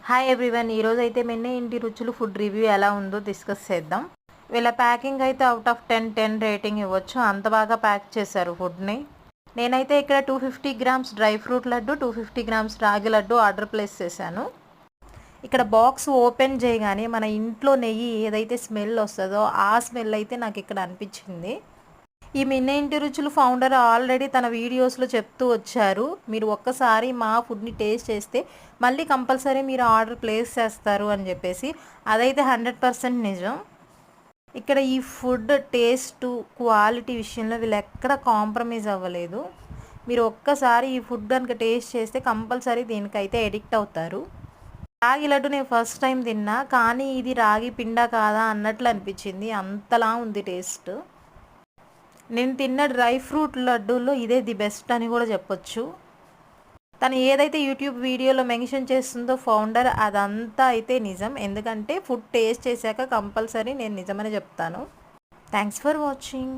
Hi everyone, ఈరోజు అయితే మెన్నే ఇంటి రుచులు ఫుడ్ రివ్యూ ఎలా ఉందో డిస్కస్ చేద్దాం. వీళ్ళ ప్యాకింగ్ అయితే అవుట్ ఆఫ్ 10 రేటింగ్ ఇవ్వచ్చు. అంత బాగా ప్యాక్ చేశారు ఫుడ్ని. నేనైతే ఇక్కడ 250 grams dry fruit laddu, 250 grams రాగి లడ్డు ఆర్డర్ ప్లేస్ చేశాను. ఇక్కడ బాక్స్ ఓపెన్ చేయగానే మన ఇంట్లో నెయ్యి ఏదైతే స్మెల్ వస్తుందో ఆ స్మెల్ అయితే నాకు ఇక్కడ అనిపించింది. ఈ మెన్నే ఇంటి రుచులు ఫౌండర్ ఆల్రెడీ తన వీడియోస్లో చెప్తూ వచ్చారు, మీరు ఒక్కసారి మా ఫుడ్ని టేస్ట్ చేస్తే మళ్ళీ కంపల్సరీ మీరు ఆర్డర్ ప్లేస్ చేస్తారు అని చెప్పేసి. అదైతే 100% నిజం. ఇక్కడ ఈ ఫుడ్ టేస్ట్ క్వాలిటీ విషయంలో వీళ్ళు ఎక్కడ కాంప్రమైజ్ అవ్వలేదు. మీరు ఒక్కసారి ఈ ఫుడ్ కనుక టేస్ట్ చేస్తే కంపల్సరీ దీనికైతే ఎడిక్ట్ అవుతారు. రాగి లడ్డు నేను ఫస్ట్ టైం తిన్నా, కానీ ఇది రాగి పిండా కాదా అన్నట్లు అనిపించింది, అంతలా ఉంది టేస్ట్. నేను తిన్న డ్రై ఫ్రూట్ లడ్డూలో ఇదే ది బెస్ట్ అని కూడా చెప్పొచ్చు. తను ఏదైతే యూట్యూబ్ వీడియోలో మెన్షన్ చేస్తుందో ఫౌండర్, అదంతా అయితే నిజం. ఎందుకంటే ఫుడ్ టేస్ట్ చేశాక కంపల్సరీ నేను నిజమని చెప్తాను. Thanks for watching.